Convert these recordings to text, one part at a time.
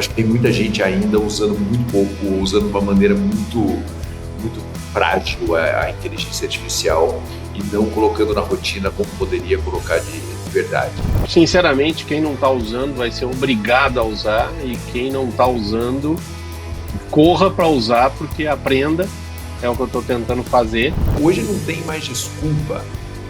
Acho que tem muita gente ainda usando muito pouco, ou usando de uma maneira muito frágil a inteligência artificial e não colocando na rotina como poderia colocar de verdade. Sinceramente, quem não está usando vai ser obrigado a usar, e quem não está usando, corra para usar, porque aprenda, é o que eu estou tentando fazer. Hoje não tem mais desculpa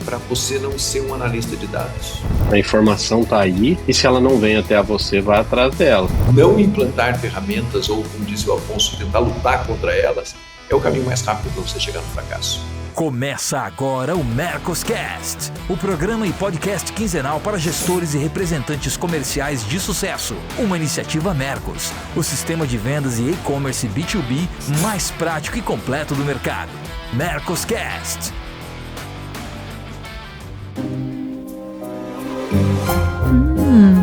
para você não ser um analista de dados. A informação está aí, e se ela não vem até você, vai atrás dela. Não implantar ferramentas, ou como disse o Afonso, tentar lutar contra elas, é o caminho mais rápido para você chegar no fracasso. Começa agora o Mercoscast, o programa e podcast quinzenal para gestores e representantes comerciais de sucesso. Uma iniciativa Mercos, o sistema de vendas e e-commerce B2B mais prático e completo do mercado. Mercoscast.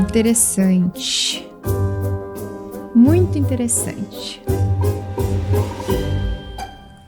Interessante. Muito interessante.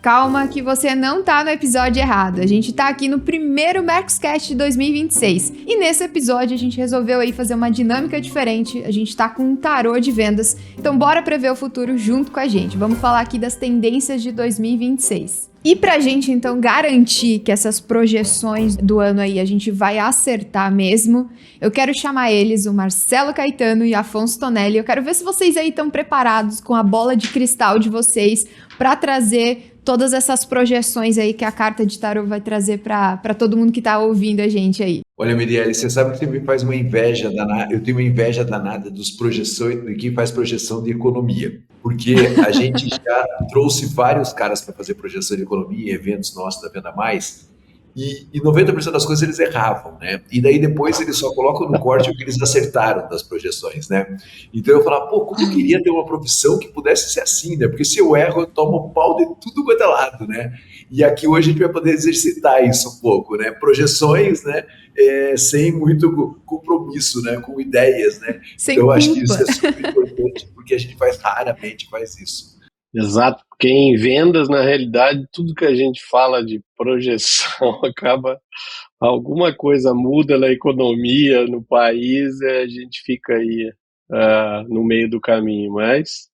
Calma que você não tá no episódio errado. A gente tá aqui no primeiro Mercoscast de 2026. E nesse episódio a gente resolveu aí fazer uma dinâmica diferente. A gente tá com um tarô de vendas. Então bora prever o futuro junto com a gente. Vamos falar aqui das tendências de 2026. E pra gente então garantir que essas projeções do ano aí a gente vai acertar mesmo, eu quero chamar eles, o Marcelo Caetano e Afonso Tonelli. Eu quero ver se vocês aí estão preparados com a bola de cristal de vocês pra trazer todas essas projeções aí que a carta de tarô vai trazer para todo mundo que tá ouvindo a gente aí. Olha, Mirielle, você sabe que você me faz uma inveja danada. Eu tenho uma inveja danada dos projeções, de quem faz projeção de economia. Porque a gente já trouxe vários caras para fazer projeção de economia em eventos nossos da Venda Mais, e 90% das coisas eles erravam, né? E daí depois eles só colocam no corte o que eles acertaram das projeções, né? Então eu falava, como eu queria ter uma profissão que pudesse ser assim, né? Porque se eu erro, eu tomo pau de tudo quanto é lado, né? E aqui hoje a gente vai poder exercitar isso um pouco, né? Projeções, né? Sem muito compromisso, né? Com ideias, né? Sem então eu culpa. acho que isso é super importante, porque a gente raramente faz isso. Exato, porque em vendas, na realidade, tudo que a gente fala de projeção alguma coisa muda na economia, no país, a gente fica aí no meio do caminho, mas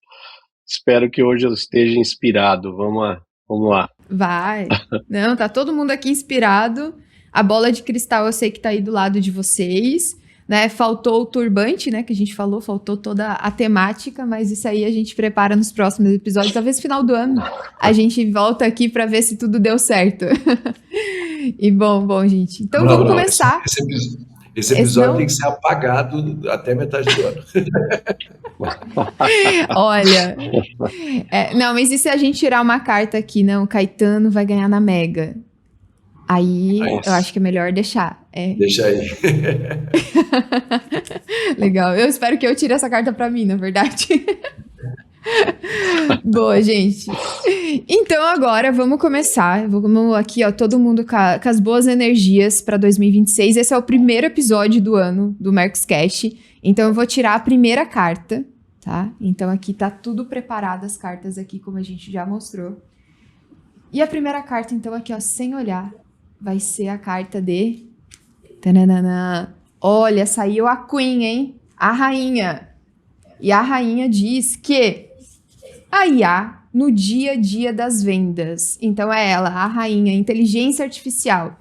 espero que hoje eu esteja inspirado. Vamos lá. Vai. Não, tá todo mundo aqui inspirado. A bola de cristal eu sei que tá aí do lado de vocês, né? Faltou o turbante, né? Que a gente falou, faltou toda a temática, mas isso aí a gente prepara nos próximos episódios. Talvez no final do ano a gente volta aqui para ver se tudo deu certo. E bom, gente. Então vamos começar. Esse episódio tem que ser apagado até metade do ano. Olha, não, mas e se a gente tirar uma carta aqui, não, o Caetano vai ganhar na Mega? Aí eu acho que é melhor deixar. Deixa aí. Legal, eu espero que eu tire essa carta pra mim, na verdade. Boa, gente. Então agora vamos começar. Vamos aqui, ó, todo mundo com as boas energias para 2026. Esse é o primeiro episódio do ano do Mercoscast. Então eu vou tirar a primeira carta, tá? Então aqui tá tudo preparado, as cartas aqui, como a gente já mostrou. E a primeira carta, então, aqui, ó, sem olhar, vai ser a carta de... Tananana. Olha, saiu a Queen, hein? A rainha. E a rainha diz que a IA no dia a dia das vendas. Então é ela, a rainha, inteligência artificial.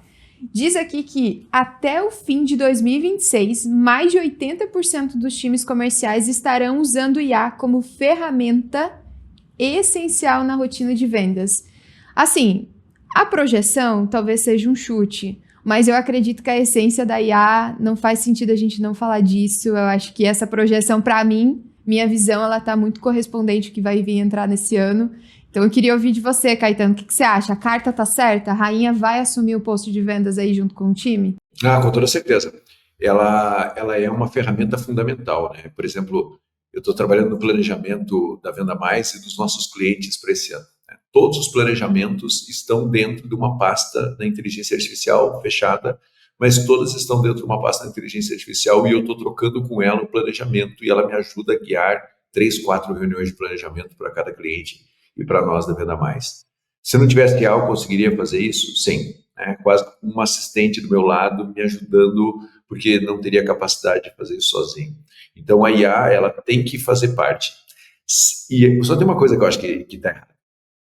Diz aqui que até o fim de 2026, mais de 80% dos times comerciais estarão usando IA como ferramenta essencial na rotina de vendas. Assim, a projeção talvez seja um chute, mas eu acredito que a essência da IA não faz sentido a gente não falar disso. Eu acho que essa projeção, para mim, minha visão, ela tá muito correspondente ao que vai vir entrar nesse ano. Então eu queria ouvir de você, Caetano, o que você acha? A carta tá certa? A rainha vai assumir o posto de vendas aí junto com o time? Com toda certeza. Ela é uma ferramenta fundamental, né? Por exemplo, eu estou trabalhando no planejamento da Venda Mais e dos nossos clientes para esse ano. Todos os planejamentos estão dentro de uma pasta da inteligência artificial fechada, mas todas estão dentro de uma pasta da inteligência artificial e eu estou trocando com ela o planejamento e ela me ajuda a guiar 3, 4 reuniões de planejamento para cada cliente e para nós da Venda Mais. Se não tivesse IA, eu conseguiria fazer isso? Sim. Quase um assistente do meu lado me ajudando porque não teria capacidade de fazer isso sozinho. Então, a IA, ela tem que fazer parte. E só tem uma coisa que eu acho que está errada.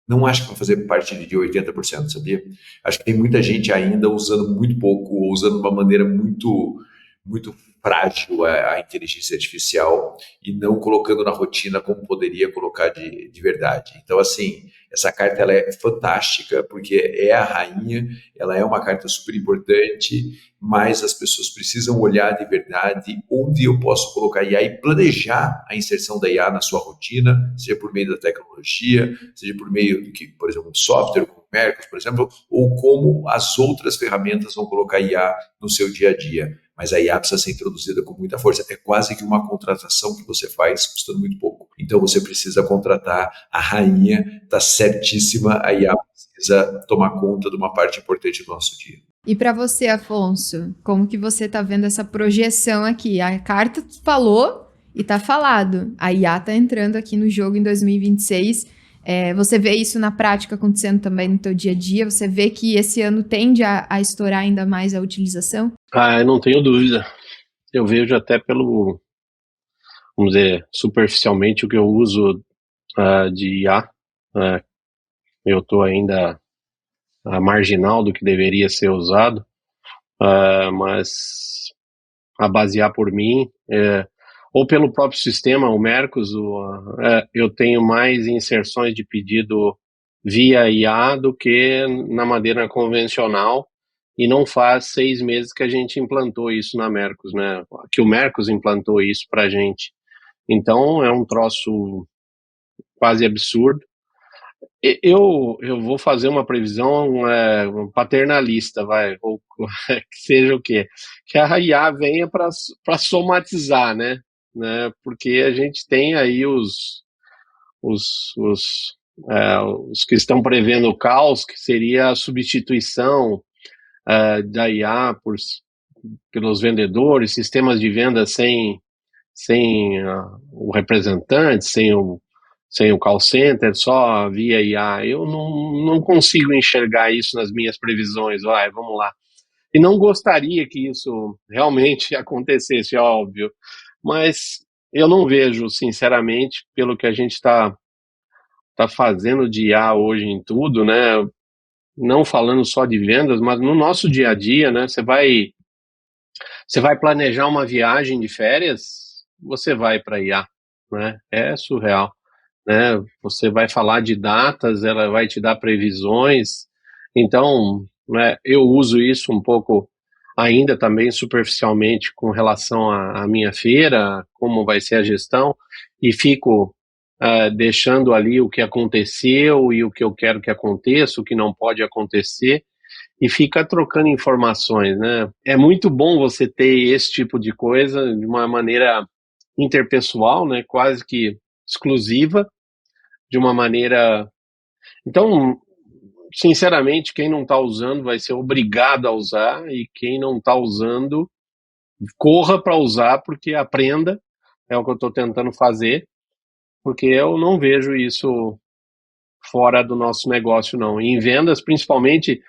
Não acho que vai fazer parte de 80%, sabia? Acho que tem muita gente ainda usando muito pouco, ou usando de uma maneira muito, muito frágil a inteligência artificial e não colocando na rotina como poderia colocar de verdade. Então, assim, essa carta ela é fantástica, porque é a rainha, ela é uma carta super importante, mas as pessoas precisam olhar de verdade onde eu posso colocar IA e planejar a inserção da IA na sua rotina, seja por meio da tecnologia, seja por meio do que, por exemplo, um software como o Mercos, por exemplo, ou como as outras ferramentas vão colocar IA no seu dia a dia. Mas a IA precisa ser introduzida com muita força. É quase que uma contratação que você faz custando muito pouco. Então você precisa contratar a rainha, está certíssima, a IA precisa tomar conta de uma parte importante do nosso dia. E para você, Afonso, como que você está vendo essa projeção aqui? A carta falou e está falado. A IA está entrando aqui no jogo em 2026. Você vê isso na prática acontecendo também no teu dia a dia? Você vê que esse ano tende a estourar ainda mais a utilização? Eu não tenho dúvida. Eu vejo até pelo, vamos dizer, superficialmente o que eu uso de IA. Eu estou ainda marginal do que deveria ser usado, mas a basear por mim, ou pelo próprio sistema, o Mercos, eu tenho mais inserções de pedido via IA do que na maneira convencional, e não faz 6 meses que a gente implantou isso na Mercos, né? Que o Mercos implantou isso para a gente. Então, é um troço quase absurdo. Eu vou fazer uma previsão paternalista, ou que seja o quê? Que a IA venha para somatizar, né? Porque a gente tem aí os que estão prevendo o caos, que seria a substituição da IA pelos vendedores, sistemas de venda sem o representante, sem o call center, só via IA. Eu não consigo enxergar isso nas minhas previsões. Vamos lá. E não gostaria que isso realmente acontecesse, óbvio. Mas eu não vejo, sinceramente, pelo que a gente está fazendo de IA hoje em tudo, né? Não falando só de vendas, mas no nosso dia a dia, né? Você vai planejar uma viagem de férias, você vai para IA, né? É surreal. Né? Você vai falar de datas, ela vai te dar previsões. Então, né, eu uso isso um pouco ainda também superficialmente com relação à minha feira, como vai ser a gestão, e fico deixando ali o que aconteceu e o que eu quero que aconteça, o que não pode acontecer, e fica trocando informações, né? É muito bom você ter esse tipo de coisa de uma maneira interpessoal, né, quase que exclusiva, de uma maneira... Então, sinceramente, quem não está usando vai ser obrigado a usar, e quem não está usando, corra para usar, porque aprenda, é o que eu estou tentando fazer, porque eu não vejo isso fora do nosso negócio, não. E em vendas, principalmente,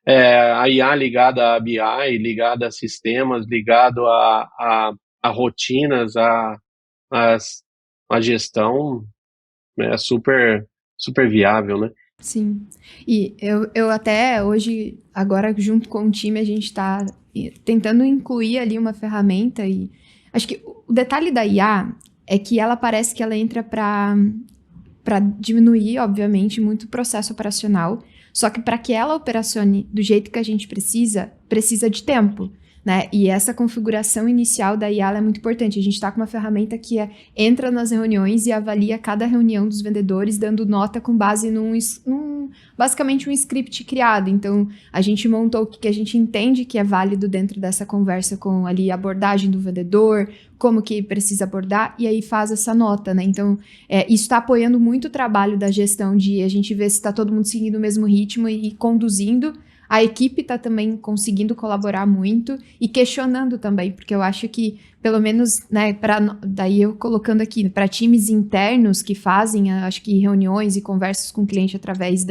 a IA ligada a BI, ligada a sistemas, ligado a rotinas, a gestão, é super, super viável, né? Sim. E eu até hoje, agora junto com o time, a gente está tentando incluir ali uma ferramenta, e acho que o detalhe da IA é que ela parece que ela entra para diminuir, obviamente, muito o processo operacional, só que para que ela operacione do jeito que a gente precisa de tempo. Né? E essa configuração inicial da IA é muito importante. A gente está com uma ferramenta que entra nas reuniões e avalia cada reunião dos vendedores, dando nota com base basicamente um script criado. Então, a gente montou o que a gente entende que é válido dentro dessa conversa com ali a abordagem do vendedor, como que precisa abordar, e aí faz essa nota, né? Então, isso está apoiando muito o trabalho da gestão, de a gente ver se está todo mundo seguindo o mesmo ritmo e conduzindo. A equipe está também conseguindo colaborar muito e questionando também, porque eu acho que, pelo menos, né, daí eu colocando aqui, para times internos que fazem, acho que reuniões e conversas com o cliente através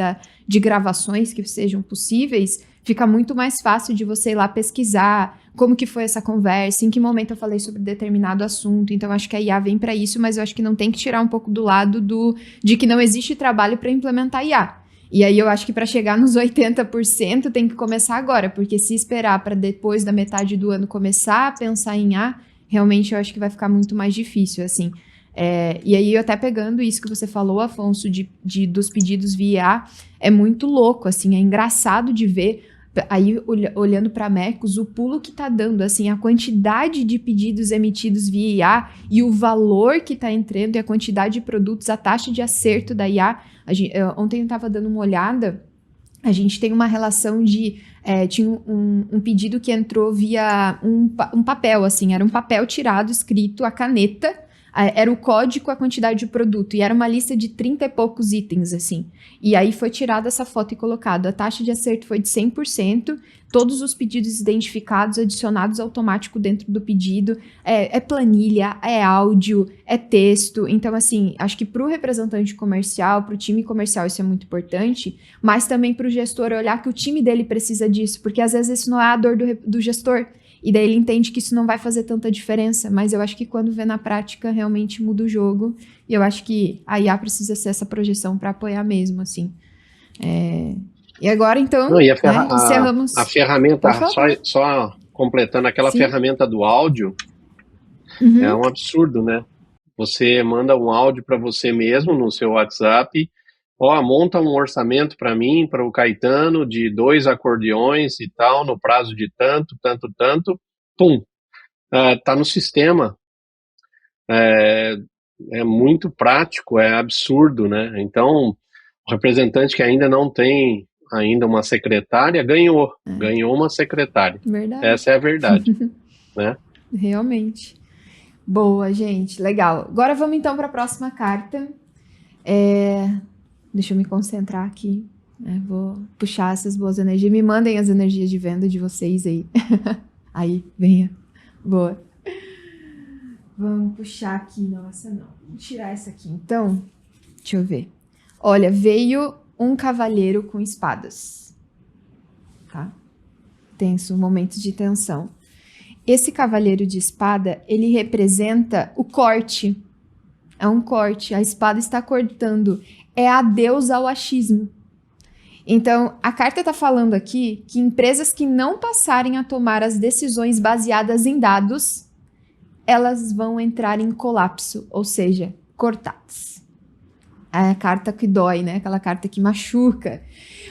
de gravações que sejam possíveis, fica muito mais fácil de você ir lá pesquisar como que foi essa conversa, em que momento eu falei sobre determinado assunto. Então, acho que a IA vem para isso, mas eu acho que não tem que tirar um pouco do lado de que não existe trabalho para implementar IA. E aí eu acho que para chegar nos 80% tem que começar agora, porque se esperar para depois da metade do ano começar a pensar em IA, realmente eu acho que vai ficar muito mais difícil, assim. E aí, até pegando isso que você falou, Afonso, dos pedidos via IA, é muito louco, assim, é engraçado de ver, aí olhando para a Mercos, o pulo que está dando, assim, a quantidade de pedidos emitidos via IA e o valor que está entrando e a quantidade de produtos, a taxa de acerto da IA. Ontem eu estava dando uma olhada, a gente tem uma relação de... tinha um pedido que entrou via um papel, assim, era um papel tirado, escrito a caneta, era o código, a quantidade de produto, e era uma lista de 30 e poucos itens, assim. E aí foi tirada essa foto e colocado. A taxa de acerto foi de 100%, todos os pedidos identificados, adicionados automático dentro do pedido, é planilha, é áudio, é texto. Então, assim, acho que para o representante comercial, para o time comercial isso é muito importante, mas também para o gestor olhar que o time dele precisa disso, porque às vezes isso não é a dor do gestor. E daí ele entende que isso não vai fazer tanta diferença, mas eu acho que quando vê na prática, realmente muda o jogo. E eu acho que a IA precisa ser essa projeção para apoiar mesmo, assim. E agora, então, Não, e encerramos... a ferramenta, só completando, aquela Sim. ferramenta do áudio, é um absurdo, né? Você manda um áudio para você mesmo no seu WhatsApp, monta um orçamento para mim, para o Caetano, de 2 acordeões e tal, no prazo de tanto, pum, tá no sistema. É muito prático, é absurdo, né? Então, o representante que ainda não tem ainda uma secretária, ganhou uma secretária. Verdade. Essa é a verdade, né? Realmente. Boa, gente, legal. Agora vamos então para a próxima carta. Deixa eu me concentrar aqui. Vou puxar essas boas energias. Me mandem as energias de venda de vocês aí. Aí, venha. Boa. Vamos puxar aqui. Nossa, não. Vou tirar essa aqui. Então, deixa eu ver. Olha, veio um cavaleiro com espadas. Tá? Tenso, momentos de tensão. Esse cavaleiro de espada, ele representa o corte. É um corte. A espada está cortando. É adeus ao achismo. Então, a carta está falando aqui que empresas que não passarem a tomar as decisões baseadas em dados, elas vão entrar em colapso, ou seja, cortadas. É a carta que dói, né? Aquela carta que machuca.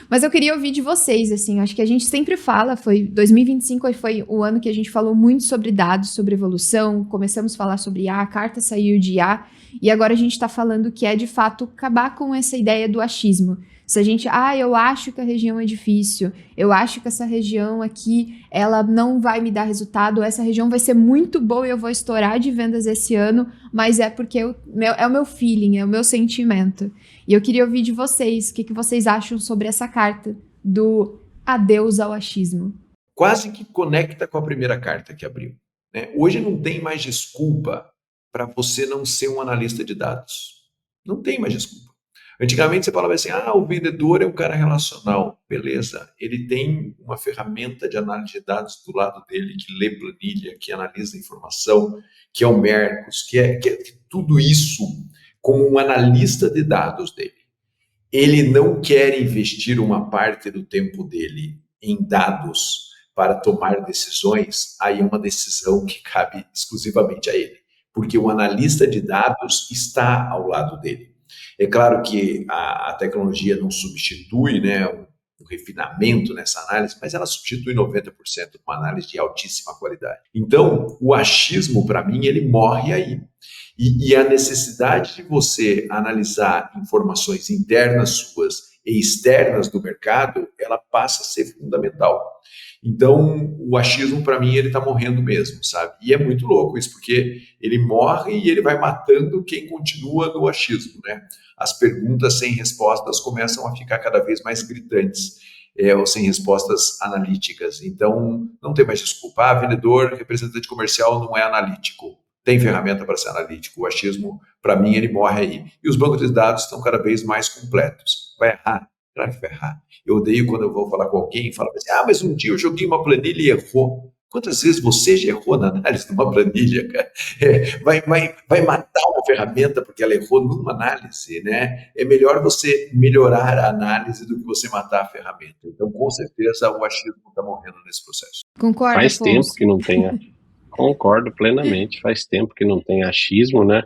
Mas eu queria ouvir de vocês, assim, acho que a gente sempre fala, 2025 foi o ano que a gente falou muito sobre dados, sobre evolução, começamos a falar sobre IA, a carta saiu de IA, e agora a gente está falando que é, de fato, acabar com essa ideia do achismo. Se a gente, eu acho que a região é difícil, eu acho que essa região aqui, ela não vai me dar resultado, essa região vai ser muito boa e eu vou estourar de vendas esse ano, mas é porque é o meu feeling, é o meu sentimento. E eu queria ouvir de vocês, o que vocês acham sobre essa carta do adeus ao achismo? Quase que conecta com a primeira carta que abriu, né? Hoje não tem mais desculpa para você não ser um analista de dados. Não tem mais desculpa. Antigamente você falava assim, o vendedor é um cara relacional. Beleza, ele tem uma ferramenta de análise de dados do lado dele, que lê planilha, que analisa informação, que é o Mercos, que é tudo isso como um analista de dados dele. Ele não quer investir uma parte do tempo dele em dados para tomar decisões, aí é uma decisão que cabe exclusivamente a ele, porque o analista de dados está ao lado dele. É claro que a tecnologia não substitui, né, o refinamento nessa análise, mas ela substitui 90% de uma análise de altíssima qualidade. Então, o achismo, para mim, ele morre aí. E a necessidade de você analisar informações internas suas e externas do mercado, ela passa a ser fundamental. Então, o achismo, para mim, ele está morrendo mesmo, sabe? E é muito louco isso, porque ele morre e ele vai matando quem continua no achismo, né? As perguntas sem respostas começam a ficar cada vez mais gritantes, ou sem respostas analíticas. Então, não tem mais desculpa. Vendedor, representante comercial não é analítico. Tem ferramenta para ser analítico. O achismo, para mim, ele morre aí. E os bancos de dados estão cada vez mais completos. Vai errar? para ferrar. Eu odeio quando eu vou falar com alguém e falo assim, mas um dia eu joguei uma planilha e errou. Quantas vezes você já errou na análise de uma planilha, cara? Vai matar uma ferramenta porque ela errou numa análise, né? É melhor você melhorar a análise do que você matar a ferramenta. Então, com certeza, o achismo está morrendo nesse processo. Concorda, Faz Afonso? tempo que não tem. Concordo plenamente. Faz tempo que não tem achismo, né?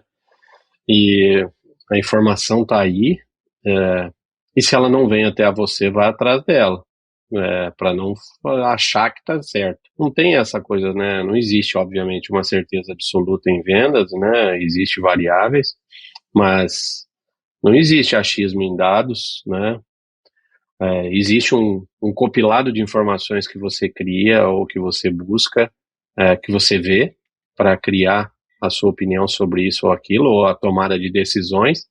E a informação está aí. E se ela não vem até você, vai atrás dela. Para não achar que está certo. Não tem essa coisa, né? Não existe, obviamente, uma certeza absoluta em vendas, né? Existem variáveis, mas não existe achismo em dados, né? Existe um compilado de informações que você cria ou que você busca, que você vê para criar a sua opinião sobre isso ou aquilo, ou a tomada de decisões,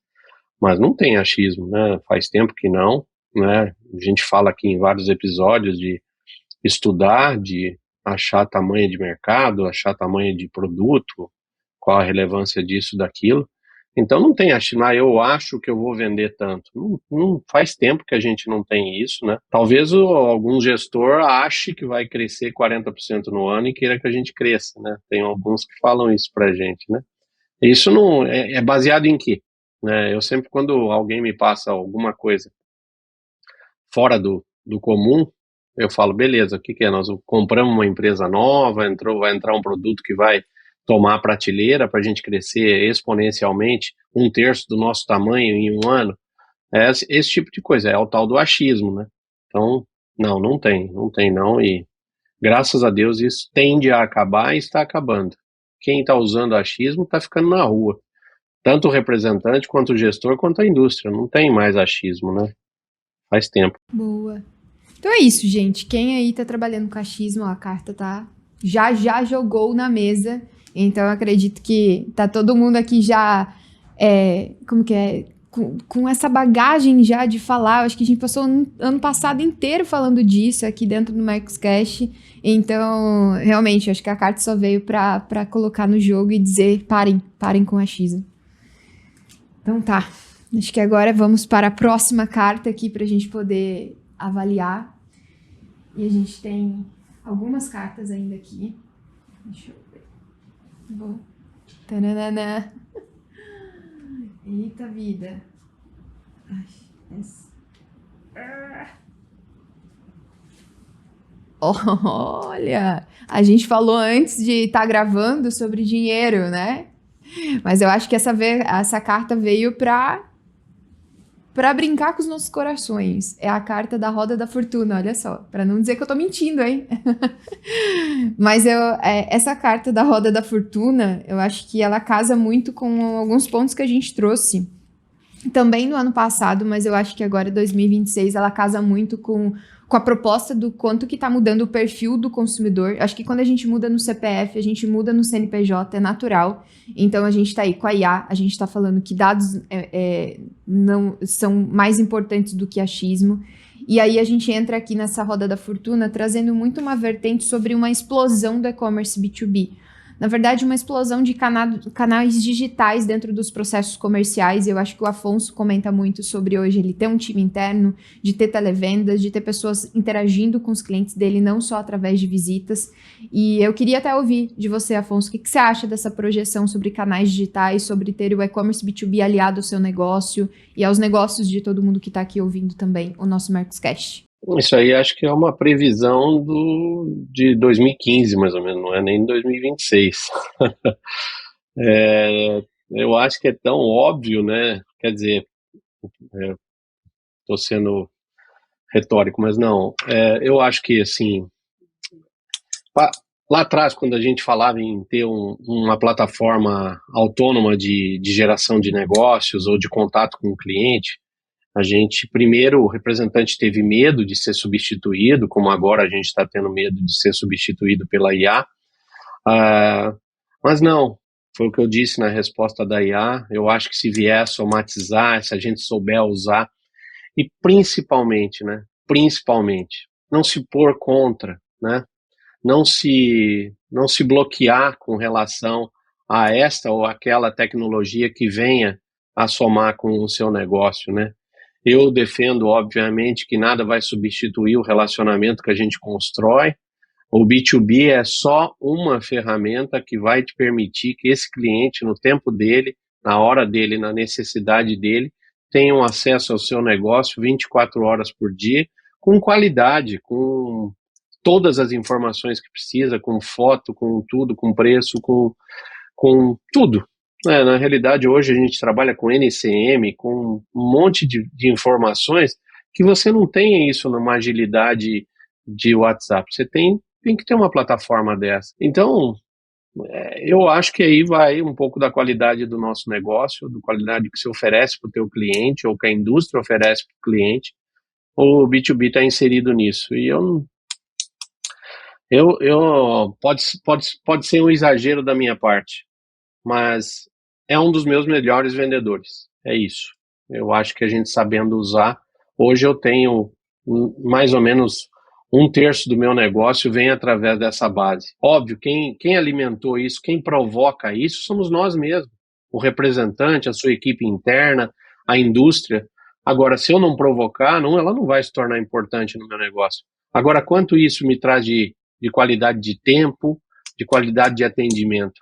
mas não tem achismo, né? Faz tempo que não, né? A gente fala aqui em vários episódios de estudar, de achar tamanho de mercado, achar tamanho de produto, qual a relevância disso, daquilo. Então não tem achismo, eu acho que eu vou vender tanto. Não faz tempo que a gente não tem isso, né? Talvez algum gestor ache que vai crescer 40% no ano e queira que a gente cresça, né? Tem alguns que falam isso pra gente, né? Isso não é baseado em quê? Eu sempre, quando alguém me passa alguma coisa fora do comum, eu falo, beleza, o que é? Nós compramos uma empresa nova, vai entrar um produto que vai tomar a prateleira para a gente crescer exponencialmente 1/3 do nosso tamanho em um ano. Esse tipo de coisa, é o tal do achismo, né? Então, não tem, e graças a Deus isso tende a acabar e está acabando. Quem está usando achismo está ficando na rua. Tanto o representante, quanto o gestor, quanto a indústria. Não tem mais achismo, né? Faz tempo. Boa. Então é isso, gente. Quem aí tá trabalhando com achismo, a carta já jogou na mesa. Então eu acredito que tá todo mundo aqui já, com essa bagagem já de falar. Eu acho que a gente passou ano passado inteiro falando disso aqui dentro do MercosCast. Então, realmente, eu acho que a carta só veio pra colocar no jogo e dizer, parem com achismo. Então tá, acho que agora vamos para a próxima carta aqui pra gente poder avaliar. E a gente tem algumas cartas ainda aqui. Deixa eu ver. Bom. Tananana. Eita vida. Ai, essa. Olha, a gente falou antes de estar gravando sobre dinheiro, né? Mas eu acho que essa carta veio para brincar com os nossos corações. É a carta da Roda da Fortuna, olha só. Para não dizer que eu tô mentindo, hein? Mas essa carta da Roda da Fortuna, eu acho que ela casa muito com alguns pontos que a gente trouxe também no ano passado, mas eu acho que agora, 2026, ela casa muito com a proposta do quanto que tá mudando o perfil do consumidor. Acho que quando a gente muda no CPF, a gente muda no CNPJ, é natural. Então, a gente tá aí com a IA, a gente tá falando que dados não são mais importantes do que achismo. E aí, a gente entra aqui nessa Roda da Fortuna, trazendo muito uma vertente sobre uma explosão do e-commerce B2B. Na verdade, uma explosão de canais digitais dentro dos processos comerciais. Eu acho que o Afonso comenta muito sobre hoje ele ter um time interno, de ter televendas, de ter pessoas interagindo com os clientes dele, não só através de visitas. E eu queria até ouvir de você, Afonso, o que você acha dessa projeção sobre canais digitais, sobre ter o e-commerce B2B aliado ao seu negócio e aos negócios de todo mundo que está aqui ouvindo também o nosso MercosCast? Isso aí acho que é uma previsão de 2015, mais ou menos, não é nem 2026. Eu acho que é tão óbvio, né? Quer dizer, estou sendo retórico, mas não. Eu acho que, assim, lá atrás, quando a gente falava em ter uma plataforma autônoma de geração de negócios ou de contato com o cliente, a gente, primeiro, o representante teve medo de ser substituído, como agora a gente está tendo medo de ser substituído pela IA, mas não, foi o que eu disse na resposta da IA. Eu acho que se vier a somatizar, se a gente souber usar, e principalmente, não se pôr contra, né? Não se bloquear com relação a esta ou aquela tecnologia que venha a somar com o seu negócio, né? Eu defendo, obviamente, que nada vai substituir o relacionamento que a gente constrói. O B2B é só uma ferramenta que vai te permitir que esse cliente, no tempo dele, na hora dele, na necessidade dele, tenha um acesso ao seu negócio 24 horas por dia, com qualidade, com todas as informações que precisa, com foto, com tudo, com preço, com tudo. Na realidade, hoje a gente trabalha com NCM, com um monte de informações que você não tem isso numa agilidade de WhatsApp. Você tem que ter uma plataforma dessa. Então, eu acho que aí vai um pouco da qualidade do nosso negócio, da qualidade que se oferece para o teu cliente, ou que a indústria oferece para o cliente. O B2B está inserido nisso. E pode ser um exagero da minha parte, mas é um dos meus melhores vendedores. É isso. Eu acho que a gente sabendo usar, hoje eu tenho mais ou menos 1/3 do meu negócio vem através dessa base. Óbvio, quem alimentou isso, quem provoca isso, somos nós mesmos. O representante, a sua equipe interna, a indústria. Agora, se eu não provocar, ela não vai se tornar importante no meu negócio. Agora, quanto isso me traz de qualidade de tempo, de qualidade de atendimento?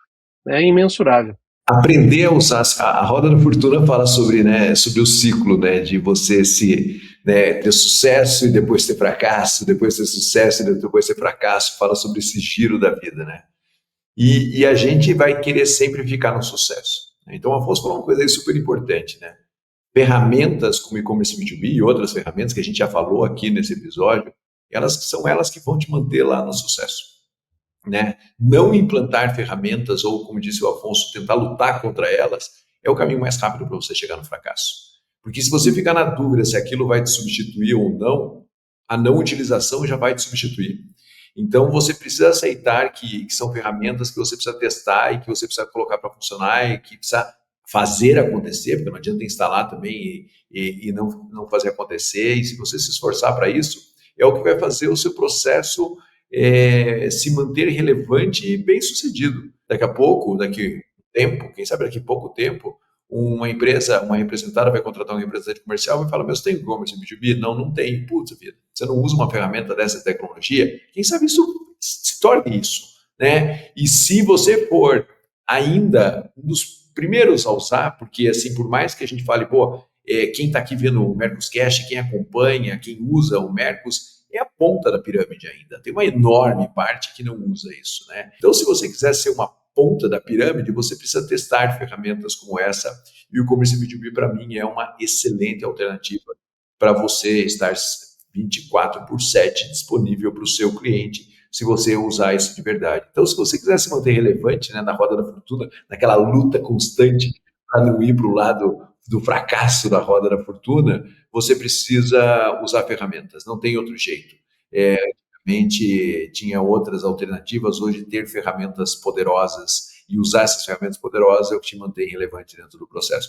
É imensurável. Aprender a usar a roda da fortuna fala sobre, sobre o ciclo, de você ter sucesso e depois ter fracasso, depois ter sucesso e depois ter fracasso, fala sobre esse giro da vida, E a gente vai querer sempre ficar no sucesso. Então, o Afonso falou uma coisa aí super importante, Ferramentas como e-commerce B2B e outras ferramentas que a gente já falou aqui nesse episódio, são elas que vão te manter lá no sucesso. Não implantar ferramentas ou, como disse o Afonso, tentar lutar contra elas é o caminho mais rápido para você chegar no fracasso. Porque se você ficar na dúvida se aquilo vai te substituir ou não, a não utilização já vai te substituir. Então você precisa aceitar que são ferramentas que você precisa testar e que você precisa colocar para funcionar e que precisa fazer acontecer, porque não adianta instalar também e não fazer acontecer. E se você se esforçar para isso, é o que vai fazer o seu processo se manter relevante e bem sucedido. Daqui a pouco, daqui tempo, quem sabe daqui a pouco tempo, uma representada vai contratar um representante comercial e fala, mas você tem e-commerce B2B? Não tem. Putz, vida, você não usa uma ferramenta dessa tecnologia? Quem sabe isso se torne isso, E se você for ainda um dos primeiros a usar, porque assim, por mais que a gente fale, quem está aqui vendo o Mercos Cash, quem acompanha, quem usa o Mercos, é a ponta da pirâmide ainda. Tem uma enorme parte que não usa isso, Então, se você quiser ser uma ponta da pirâmide, você precisa testar ferramentas como essa. E o e-commerce B2B, para mim, é uma excelente alternativa para você estar 24/7 disponível para o seu cliente, se você usar isso de verdade. Então, se você quiser se manter relevante na roda da fortuna, naquela luta constante para não ir para o lado do fracasso da roda da fortuna, você precisa usar ferramentas, não tem outro jeito. Antigamente tinha outras alternativas, hoje ter ferramentas poderosas e usar essas ferramentas poderosas é o que te mantém relevante dentro do processo.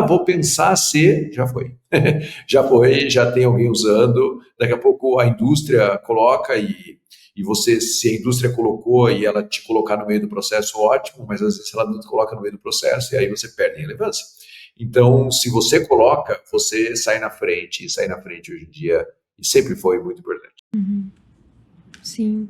Vou pensar se... Já foi. Já tem alguém usando, daqui a pouco a indústria coloca e você, se a indústria colocou e ela te colocar no meio do processo, ótimo, mas às vezes ela não te coloca no meio do processo e aí você perde relevância. Então, se você coloca, você sai na frente, e sair na frente hoje em dia, e sempre foi muito importante. Uhum. Sim.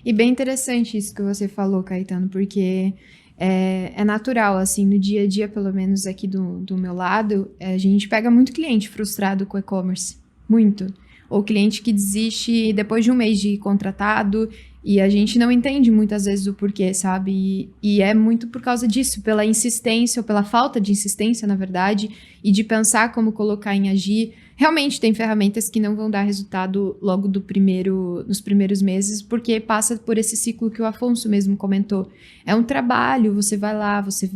E bem interessante isso que você falou, Caetano, porque é natural, assim, no dia a dia, pelo menos aqui do meu lado, a gente pega muito cliente frustrado com e-commerce, muito. Ou cliente que desiste depois de um mês de contratado e a gente não entende muitas vezes o porquê, sabe? E é muito por causa disso, pela insistência ou pela falta de insistência, na verdade, e de pensar como colocar em agir. Realmente tem ferramentas que não vão dar resultado logo nos primeiros meses, porque passa por esse ciclo que o Afonso mesmo comentou. É um trabalho, você vai lá, você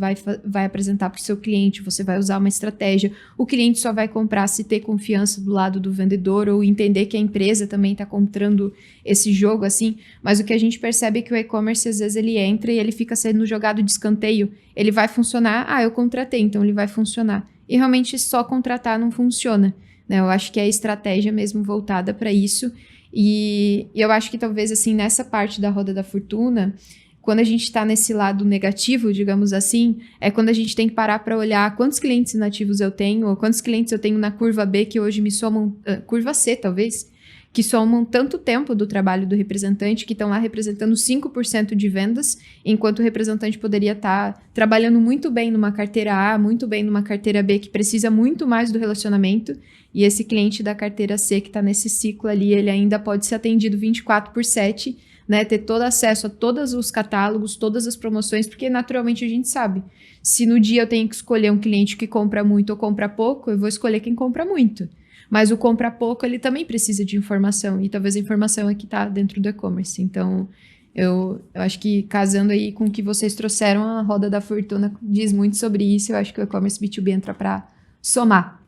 vai apresentar para o seu cliente, você vai usar uma estratégia. O cliente só vai comprar se ter confiança do lado do vendedor ou entender que a empresa também está comprando esse jogo, assim. Mas o que a gente percebe é que o e-commerce, às vezes, ele entra e ele fica sendo jogado de escanteio. Ele vai funcionar, eu contratei, então ele vai funcionar. E realmente só contratar não funciona. Eu acho que é a estratégia mesmo voltada para isso. E eu acho que talvez, assim, nessa parte da roda da fortuna, quando a gente está nesse lado negativo, digamos assim, é quando a gente tem que parar para olhar quantos clientes inativos eu tenho, ou quantos clientes eu tenho na curva B que hoje me somam, curva C talvez, que somam tanto tempo do trabalho do representante, que estão lá representando 5% de vendas, enquanto o representante poderia estar trabalhando muito bem numa carteira A, muito bem numa carteira B, que precisa muito mais do relacionamento, e esse cliente da carteira C, que está nesse ciclo ali, ele ainda pode ser atendido 24/7, né, ter todo acesso a todos os catálogos, todas as promoções, porque naturalmente a gente sabe, se no dia eu tenho que escolher um cliente que compra muito ou compra pouco, eu vou escolher quem compra muito. Mas o compra pouco, ele também precisa de informação, e talvez a informação é que está dentro do e-commerce. Então, eu acho que casando aí com o que vocês trouxeram, a roda da fortuna diz muito sobre isso. Eu acho que o e-commerce B2B entra para somar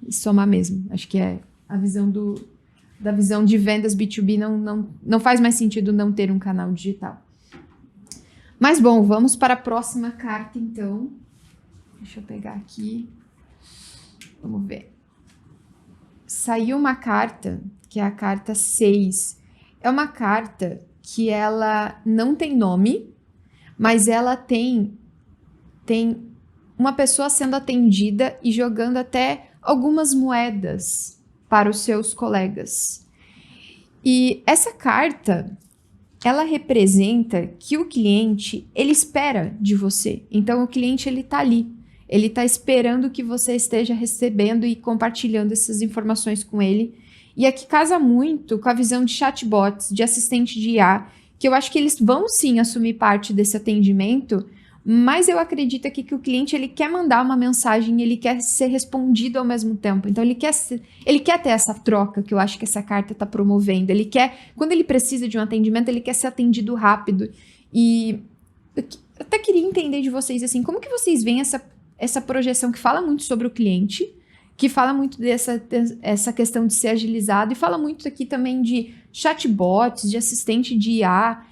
mesmo. Acho que é a visão da visão de vendas B2B, não faz mais sentido não ter um canal digital. Mas bom, vamos para a próxima carta então. Deixa eu pegar aqui. Vamos ver. Saiu uma carta, que é a carta 6. É uma carta que ela não tem nome, mas ela tem uma pessoa sendo atendida e jogando até algumas moedas para os seus colegas. E essa carta, ela representa que o cliente, ele espera de você. Então, o cliente, ele tá ali. Ele tá esperando que você esteja recebendo e compartilhando essas informações com ele. E aqui casa muito com a visão de chatbots, de assistente de IA, que eu acho que eles vão sim assumir parte desse atendimento, mas eu acredito aqui que o cliente, ele quer mandar uma mensagem, ele quer ser respondido ao mesmo tempo. Então, ele quer ter essa troca que eu acho que essa carta está promovendo. Ele quer, quando ele precisa de um atendimento, ele quer ser atendido rápido. E eu até queria entender de vocês, assim, como que vocês veem essa projeção que fala muito sobre o cliente, que fala muito dessa questão de ser agilizado, e fala muito aqui também de chatbots, de assistente de IA.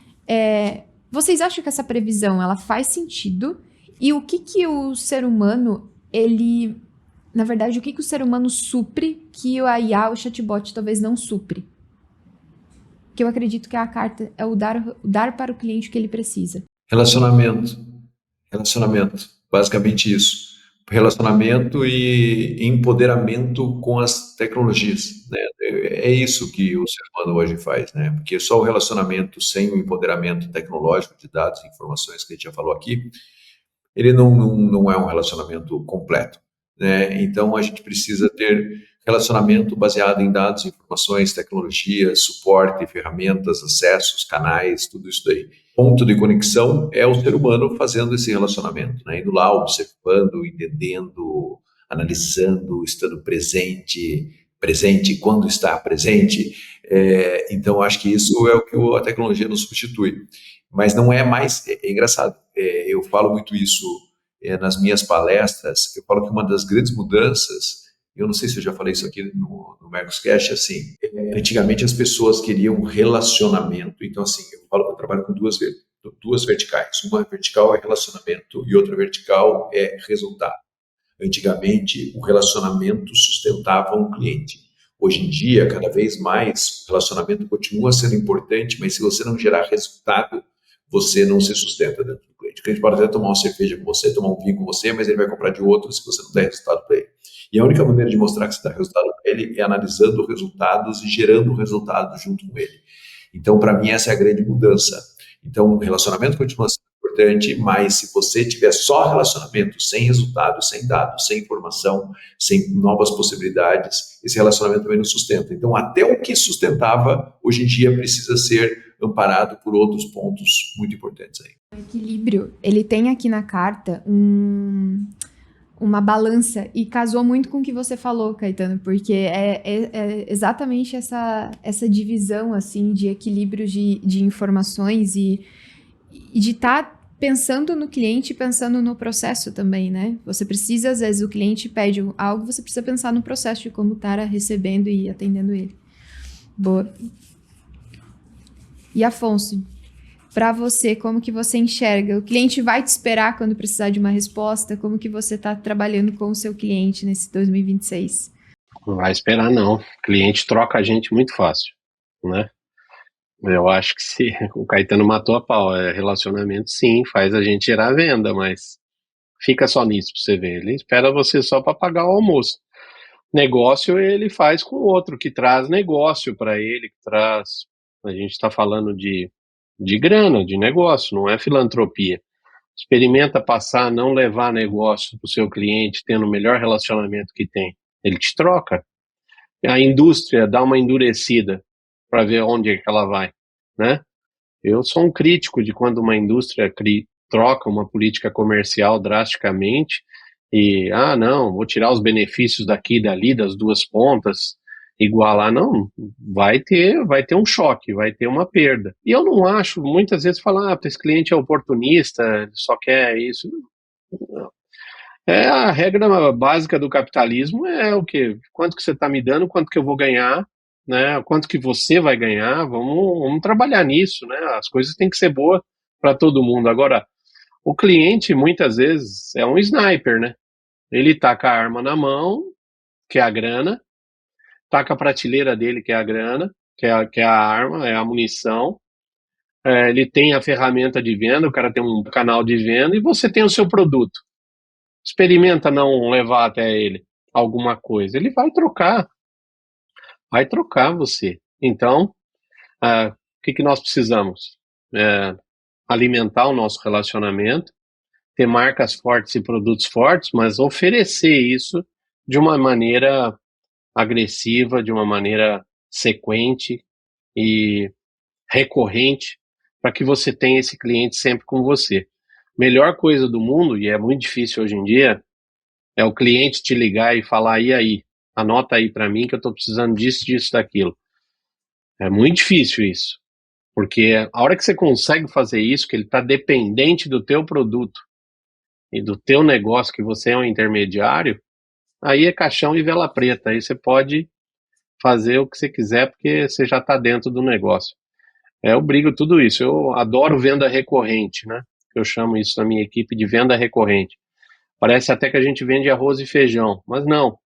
Vocês acham que essa previsão, ela faz sentido? E o que o ser humano, na verdade, o que o ser humano supre que a IA, o chatbot, talvez não supre? Que eu acredito que a carta é o dar para o cliente o que ele precisa. Relacionamento, basicamente isso. Relacionamento e empoderamento com as tecnologias, né? É isso que o ser humano hoje faz, né? Porque só o relacionamento sem o empoderamento tecnológico de dados e informações que a gente já falou aqui, ele não é um relacionamento completo, né? Então, a gente precisa ter relacionamento baseado em dados, informações, tecnologias, suporte, ferramentas, acessos, canais, tudo isso daí. Ponto de conexão é o ser humano fazendo esse relacionamento, né? Indo lá, observando, entendendo, analisando, estando presente quando está presente. Então, acho que isso é o que a tecnologia nos substitui. Mas não é mais... É engraçado, eu falo muito isso nas minhas palestras. Eu falo que uma das grandes mudanças, eu não sei se eu já falei isso aqui no Mercoscast, assim, antigamente as pessoas queriam relacionamento. Então, assim, eu trabalho com duas verticais. Uma vertical é relacionamento e outra vertical é resultado. Antigamente, o relacionamento sustentava um cliente. Hoje em dia, cada vez mais, o relacionamento continua sendo importante, mas se você não gerar resultado, você não se sustenta dentro do cliente. O cliente pode até tomar uma cerveja com você, tomar um vinho com você, mas ele vai comprar de outro se você não der resultado para ele. E a única maneira de mostrar que você dá resultado para ele é analisando resultados e gerando resultados junto com ele. Então, para mim, essa é a grande mudança. Então, o relacionamento continua sendo importante, mas se você tiver só relacionamento, sem resultado, sem dados, sem informação, sem novas possibilidades, esse relacionamento também não sustenta. Então, até o que sustentava, hoje em dia, precisa ser amparado por outros pontos muito importantes aí. O equilíbrio, ele tem aqui na carta uma balança, e casou muito com o que você falou, Caetano, porque é exatamente essa divisão, assim, de equilíbrio de informações e de estar pensando no cliente, pensando no processo também, né? Você precisa, às vezes, o cliente pede algo, você precisa pensar no processo de como estar recebendo e atendendo ele. Boa. E Afonso, para você, como que você enxerga? O cliente vai te esperar quando precisar de uma resposta? Como que você está trabalhando com o seu cliente nesse 2026? Não vai esperar, não. O cliente troca a gente muito fácil, né? Eu acho que se o Caetano matou a pau. Relacionamento, sim, faz a gente gerar venda, mas fica só nisso pra você ver. Ele espera você só para pagar o almoço. Negócio ele faz com o outro, que traz negócio para ele, que traz. A gente está falando de grana, de negócio, não é filantropia. Experimenta passar a não levar negócio para o seu cliente tendo o melhor relacionamento que tem. Ele te troca. A indústria dá uma endurecida para ver onde é que ela vai, né? Eu sou um crítico de quando uma indústria troca uma política comercial drasticamente e, não, vou tirar os benefícios daqui e dali, das duas pontas, igualar, não, vai ter um choque, vai ter uma perda. E eu não acho, muitas vezes falar, esse cliente é oportunista, ele só quer isso. Não. A regra básica do capitalismo é o quê? Quanto que você está me dando, quanto que eu vou ganhar, né? Quanto que você vai ganhar, vamos trabalhar nisso, né? As coisas têm que ser boas para todo mundo. Agora, o cliente muitas vezes é um sniper, né? Ele tá com a arma na mão, que é a grana, tá com a prateleira dele, que é a grana, que é a arma, é a munição. Ele tem a ferramenta de venda, o cara tem um canal de venda e você tem o seu produto. Experimenta não levar até ele alguma coisa. Ele vai trocar você. Então, o que nós precisamos? Alimentar o nosso relacionamento, ter marcas fortes e produtos fortes, mas oferecer isso de uma maneira agressiva, de uma maneira sequente e recorrente, para que você tenha esse cliente sempre com você. Melhor coisa do mundo, e é muito difícil hoje em dia, é o cliente te ligar e falar, e aí, anota aí para mim que eu estou precisando disso, daquilo. É muito difícil isso, porque a hora que você consegue fazer isso, que ele está dependente do teu produto e do teu negócio, que você é um intermediário, aí é caixão e vela preta, aí você pode fazer o que você quiser, porque você já está dentro do negócio. Eu brigo tudo isso, eu adoro venda recorrente, né? Eu chamo isso na minha equipe de venda recorrente. Parece até que a gente vende arroz e feijão, mas não.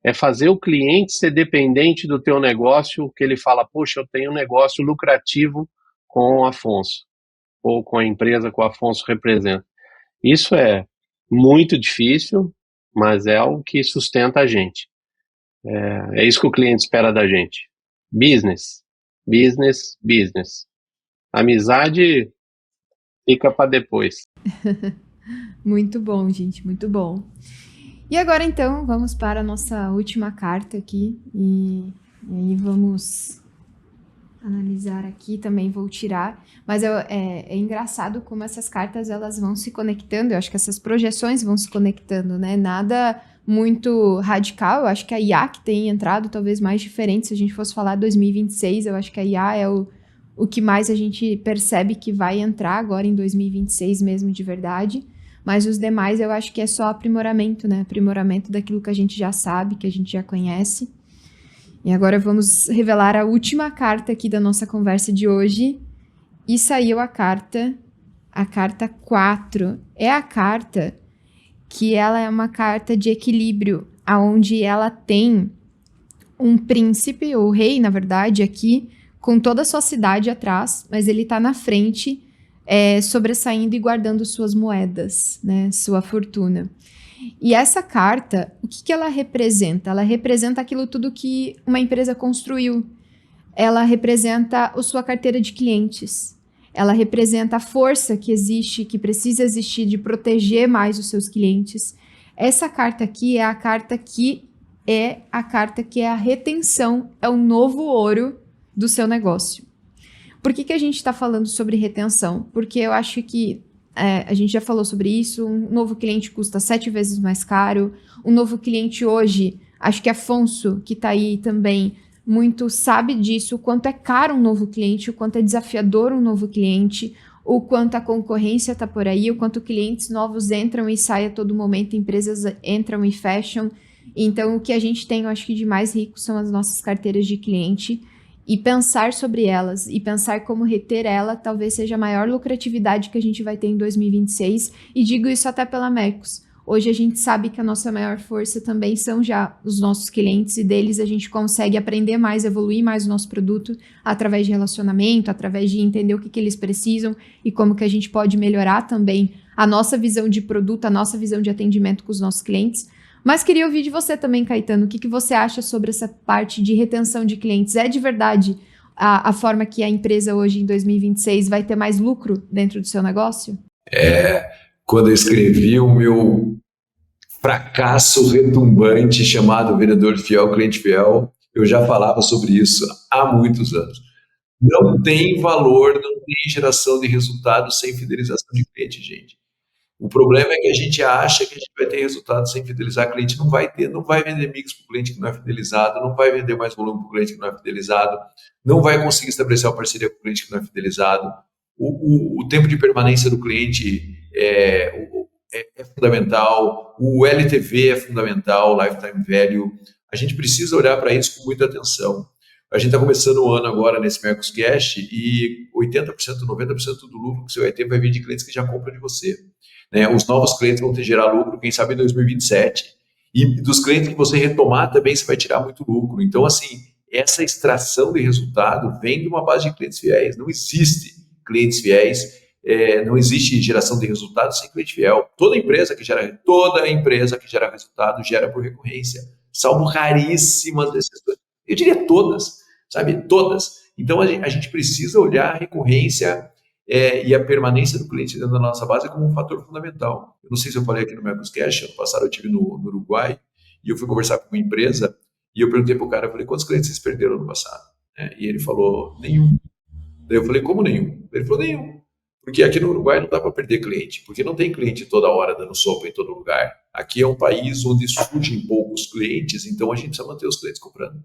É fazer o cliente ser dependente do teu negócio, que ele fala, poxa, eu tenho um negócio lucrativo com o Afonso, ou com a empresa que o Afonso representa. Isso é muito difícil, mas é o que sustenta a gente. É isso que o cliente espera da gente. Business, business, business. Amizade fica para depois. Muito bom, gente, muito bom. E agora, então, vamos para a nossa última carta aqui. E aí vamos analisar aqui, também vou tirar. Mas é engraçado como essas cartas, elas vão se conectando. Eu acho que essas projeções vão se conectando, né? Nada muito radical. Eu acho que a IA que tem entrado, talvez mais diferente. Se a gente fosse falar 2026, eu acho que a IA é o que mais a gente percebe que vai entrar agora em 2026 mesmo, de verdade. Mas os demais eu acho que é só aprimoramento, né? Aprimoramento daquilo que a gente já sabe, que a gente já conhece. E agora vamos revelar a última carta aqui da nossa conversa de hoje. E saiu a carta 4. É a carta que ela é uma carta de equilíbrio, onde ela tem um príncipe, ou rei, na verdade, aqui, com toda a sua cidade atrás, mas ele está na frente, sobressaindo e guardando suas moedas, né, sua fortuna. E essa carta, o que ela representa? Ela representa aquilo tudo que uma empresa construiu. Ela representa a sua carteira de clientes. Ela representa a força que existe, que precisa existir de proteger mais os seus clientes. Essa carta aqui é a carta que é a retenção, é o novo ouro do seu negócio. Por que a gente está falando sobre retenção? Porque eu acho que a gente já falou sobre isso, um novo cliente custa 7 vezes mais caro, um novo cliente hoje, acho que Afonso, que está aí também, muito sabe disso, o quanto é caro um novo cliente, o quanto é desafiador um novo cliente, o quanto a concorrência está por aí, o quanto clientes novos entram e saem a todo momento, empresas entram e fecham. Então, o que a gente tem, eu acho que de mais rico são as nossas carteiras de cliente, e pensar sobre elas, e pensar como reter ela, talvez seja a maior lucratividade que a gente vai ter em 2026, e digo isso até pela Mercos. Hoje a gente sabe que a nossa maior força também são já os nossos clientes e deles a gente consegue aprender mais, evoluir mais o nosso produto através de relacionamento, através de entender o que eles precisam e como que a gente pode melhorar também a nossa visão de produto, a nossa visão de atendimento com os nossos clientes. Mas queria ouvir de você também, Caetano, o que você acha sobre essa parte de retenção de clientes? É de verdade a forma que a empresa hoje em 2026 vai ter mais lucro dentro do seu negócio? Quando eu escrevi o meu fracasso retumbante chamado Vendedor Fiel, Cliente Fiel, eu já falava sobre isso há muitos anos. Não tem valor, não tem geração de resultado sem fidelização de cliente, gente. O problema é que a gente acha que a gente vai ter resultado sem fidelizar cliente. Não vai ter, não vai vender mix para o cliente que não é fidelizado, não vai vender mais volume para o cliente que não é fidelizado, não vai conseguir estabelecer uma parceria com o cliente que não é fidelizado. O tempo de permanência do cliente é fundamental, o LTV é fundamental, Lifetime Value. A gente precisa olhar para isso com muita atenção. A gente está começando o ano agora nesse Mercos Cash e 80%, 90% do lucro que você vai ter vai vir de clientes que já compram de você. Né? Os novos clientes vão ter gerar lucro, quem sabe em 2027. E dos clientes que você retomar também você vai tirar muito lucro. Então, assim, essa extração de resultado vem de uma base de clientes fiéis. Não existe clientes fiéis, não existe geração de resultado sem cliente fiel. Toda empresa que gera resultado gera por recorrência, salvo raríssimas exceções. Eu diria todas, sabe? Todas. Então, a gente precisa olhar a recorrência e a permanência do cliente dentro da nossa base como um fator fundamental. Eu não sei se eu falei aqui no Mercos Cash, ano passado eu estive no Uruguai e eu fui conversar com uma empresa e eu perguntei para o cara, eu falei, quantos clientes vocês perderam no passado? E ele falou, nenhum. Daí eu falei, como nenhum? Ele falou, nenhum. Porque aqui no Uruguai não dá para perder cliente, porque não tem cliente toda hora dando sopa em todo lugar. Aqui é um país onde surgem poucos clientes, então a gente precisa manter os clientes comprando.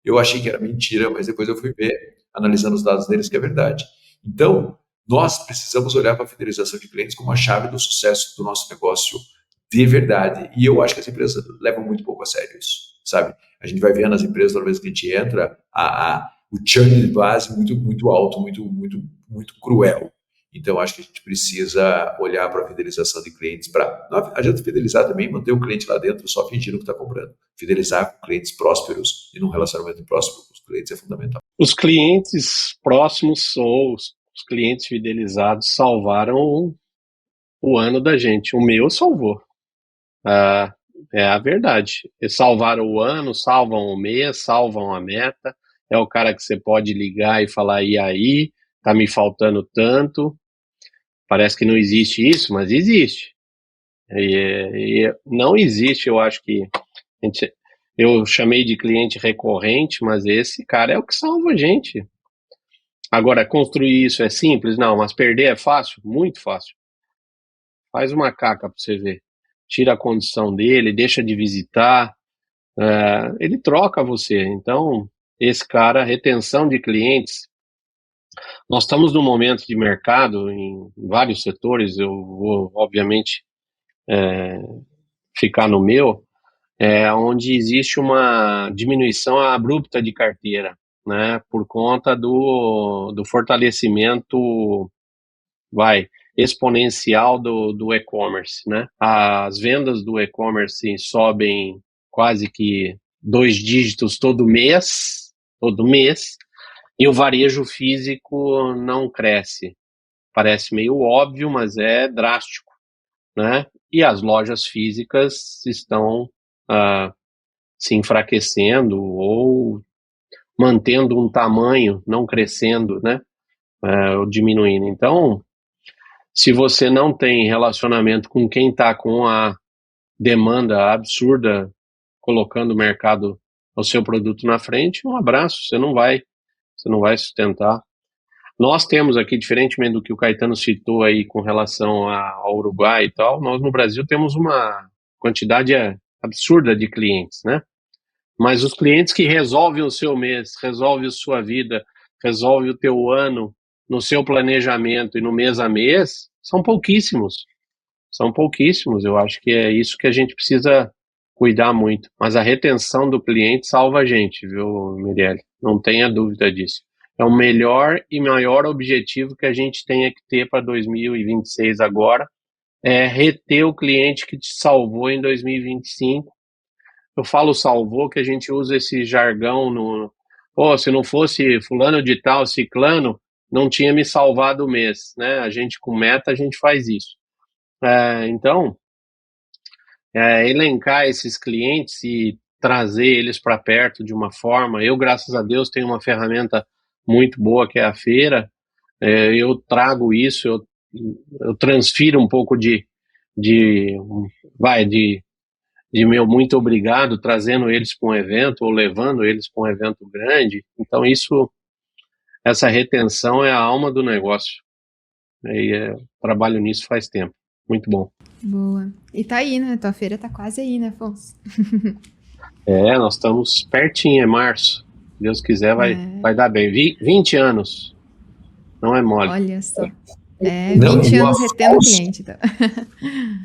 Eu achei que era mentira, mas depois eu fui ver, analisando os dados deles, que é verdade. Então, nós precisamos olhar para a fidelização de clientes como a chave do sucesso do nosso negócio de verdade. E eu acho que as empresas levam muito pouco a sério isso, sabe? A gente vai ver nas empresas, toda vez que a gente entra, o churn de base muito, muito alto, muito, muito, muito cruel. Então, acho que a gente precisa olhar para a fidelização de clientes. Não adianta fidelizar também, manter o cliente lá dentro só fingindo que está comprando. Fidelizar com clientes prósperos e num relacionamento próximo com os clientes é fundamental. Os clientes próximos ou os clientes fidelizados salvaram o ano da gente. O meu salvou. É a verdade. Eles salvaram o ano, salvam o mês, salvam a meta. É o cara que você pode ligar e falar, e aí, tá me faltando tanto. Parece que não existe isso, mas existe. E não existe, eu acho que... eu chamei de cliente recorrente, mas esse cara é o que salva a gente. Agora, construir isso é simples? Não, mas perder é fácil? Muito fácil. Faz uma caca para você ver. Tira a condição dele, deixa de visitar, ele troca você. Então, esse cara, retenção de clientes, nós estamos num momento de mercado em vários setores, eu vou, obviamente, ficar no meu, onde existe uma diminuição abrupta de carteira, né, por conta do fortalecimento, exponencial do e-commerce, né? As vendas do e-commerce sobem quase que 2 dígitos todo mês, e o varejo físico não cresce. Parece meio óbvio, mas é drástico, né? E as lojas físicas estão se enfraquecendo ou mantendo um tamanho, não crescendo, né? Ou diminuindo. Então, se você não tem relacionamento com quem está com a demanda absurda, colocando o mercado, o seu produto na frente, um abraço, você não vai sustentar. Nós temos aqui, diferentemente do que o Caetano citou aí com relação ao Uruguai e tal, nós no Brasil temos uma quantidade absurda de clientes, né? Mas os clientes que resolvem o seu mês, resolvem a sua vida, resolvem o teu ano, no seu planejamento e no mês a mês, são pouquíssimos. São pouquíssimos. Eu acho que é isso que a gente precisa cuidar muito. Mas a retenção do cliente salva a gente, viu, Mirelle? Não tenha dúvida disso. É o melhor e maior objetivo que a gente tenha que ter para 2026 agora, é reter o cliente que te salvou em 2025. Eu falo salvou, que a gente usa esse jargão pô, se não fosse fulano de tal, ciclano, não tinha me salvado o mês, né? A gente com meta, a gente faz isso. Então, elencar esses clientes e trazer eles para perto de uma forma. Eu, graças a Deus, tenho uma ferramenta muito boa que é a feira. Eu trago isso, eu transfiro um pouco de meu muito obrigado, trazendo eles para um evento ou levando eles para um evento grande. Então essa retenção é a alma do negócio. E trabalho nisso faz tempo. Muito bom. Boa. E tá aí, né? Tua feira tá quase aí, né, Afonso? Nós estamos pertinho, é março. Se Deus quiser, vai dar bem. 20 anos. Não é mole. Olha só. 20 anos retendo cliente. Então.